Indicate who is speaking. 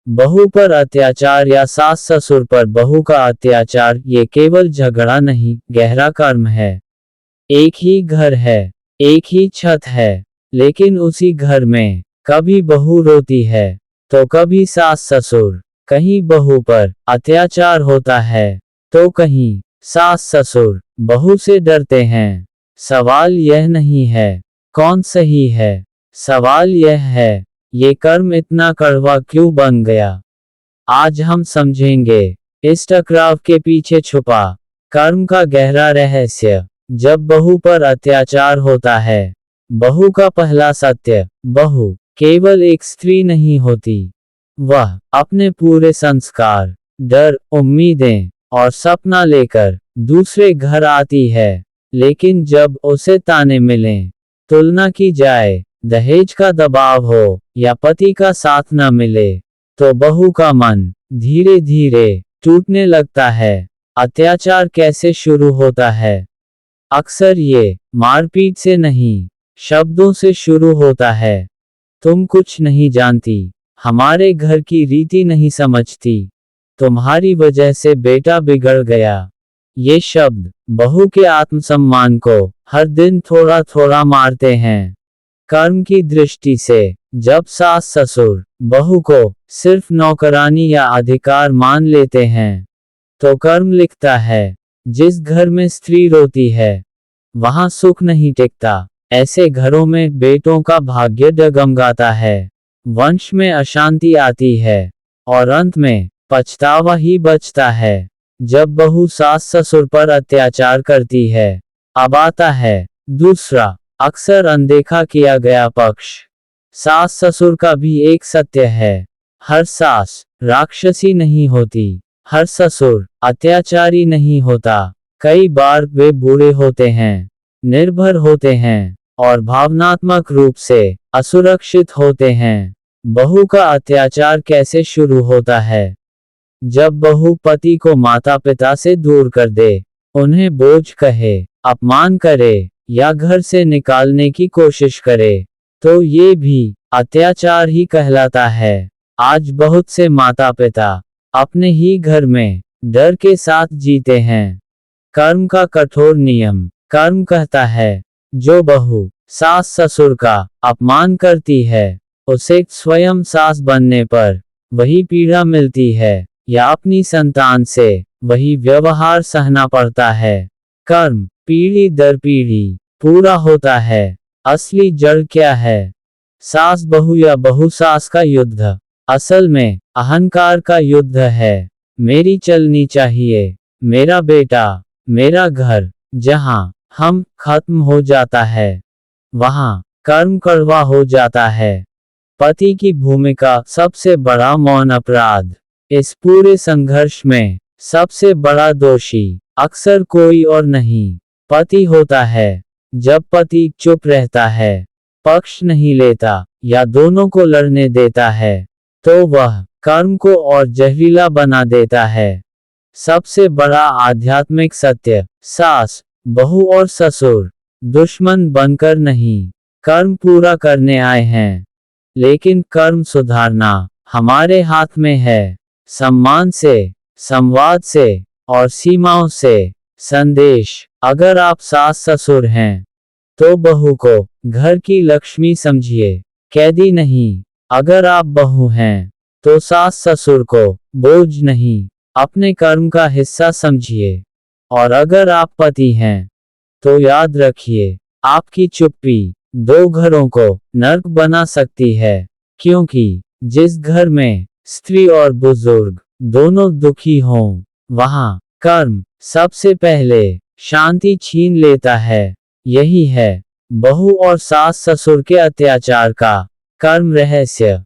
Speaker 1: बहू पर अत्याचार या सास ससुर पर बहू का अत्याचार ये केवल झगड़ा नहीं, गहरा कर्म है। एक ही घर है, एक ही छत है, लेकिन उसी घर में कभी बहू रोती है तो कभी सास ससुर। कहीं बहू पर अत्याचार होता है तो कहीं सास ससुर बहू से डरते हैं। सवाल यह नहीं है कौन सही है, सवाल यह है ये कर्म इतना कड़वा क्यों बन गया। आज हम समझेंगे इस टकराव के पीछे छुपा कर्म का गहरा रहस्य। जब बहू पर अत्याचार होता है, बहू का पहला सत्य, बहू केवल एक स्त्री नहीं होती। वह अपने पूरे संस्कार, डर, उम्मीदें और सपना लेकर दूसरे घर आती है। लेकिन जब उसे ताने मिलें, तुलना की जाए, दहेज का दबाव हो या पति का साथ न मिले, तो बहू का मन धीरे धीरे टूटने लगता है। अत्याचार कैसे शुरू होता है? अक्सर ये मारपीट से नहीं, शब्दों से शुरू होता है। तुम कुछ नहीं जानती, हमारे घर की रीति नहीं समझती, तुम्हारी वजह से बेटा बिगड़ गया। ये शब्द बहू के आत्मसम्मान को हर दिन थोड़ा थोड़ा मारते हैं। कर्म की दृष्टि से जब सास ससुर बहू को सिर्फ नौकरानी या अधिकार मान लेते हैं, तो कर्म लिखता है जिस घर में स्त्री रोती है वहां सुख नहीं टिकता। ऐसे घरों में बेटों का भाग्य डगमगाता है, वंश में अशांति आती है और अंत में पछतावा ही बचता है। जब बहू सास ससुर पर अत्याचार करती है, अब आता है दूसरा, अक्सर अनदेखा किया गया पक्ष। सास ससुर का भी एक सत्य है, हर सास राक्षसी नहीं होती, हर ससुर अत्याचारी नहीं होता। कई बार वे बूढ़े होते हैं, निर्भर होते हैं और भावनात्मक रूप से असुरक्षित होते हैं। बहू का अत्याचार कैसे शुरू होता है? जब बहू पति को माता पिता से दूर कर दे, उन्हें बोझ कहे, अपमान करे या घर से निकालने की कोशिश करे, तो ये भी अत्याचार ही कहलाता है। आज बहुत से माता पिता अपने ही घर में डर के साथ जीते हैं। कर्म का कठोर नियम, कर्म कहता है जो बहू सास ससुर का अपमान करती है, उसे स्वयं सास बनने पर वही पीड़ा मिलती है या अपनी संतान से वही व्यवहार सहना पड़ता है। कर्म पीढ़ी दर पीढ़ी पूरा होता है। असली जड़ क्या है? सास बहू या बहू सास का युद्ध असल में अहंकार का युद्ध है। मेरी चलनी चाहिए, मेरा बेटा, मेरा घर। जहां हम खत्म हो जाता है, वहां कर्म कड़वा हो जाता है। पति की भूमिका सबसे बड़ा मौन अपराध। इस पूरे संघर्ष में सबसे बड़ा दोषी अक्सर कोई और नहीं, पति होता है। जब पति चुप रहता है, पक्ष नहीं लेता या दोनों को लड़ने देता है, तो वह कर्म को और जहरीला बना देता है। सबसे बड़ा आध्यात्मिक सत्य, सास, बहू और ससुर दुश्मन बनकर नहीं, कर्म पूरा करने आए हैं। लेकिन कर्म सुधारना हमारे हाथ में है। सम्मान से, संवाद से और सीमाओं से। संदेश, अगर आप सास ससुर हैं तो बहू को घर की लक्ष्मी समझिए, कैदी नहीं। अगर आप बहू हैं तो सास ससुर को बोझ नहीं, अपने कर्म का हिस्सा समझिए। और अगर आप पति हैं तो याद रखिए, आपकी चुप्पी दो घरों को नर्क बना सकती है। क्योंकि जिस घर में स्त्री और बुजुर्ग दोनों दुखी हों, वहां कर्म सबसे पहले शांति छीन लेता है। यही है बहू और सास ससुर के अत्याचार का कर्म रहस्य।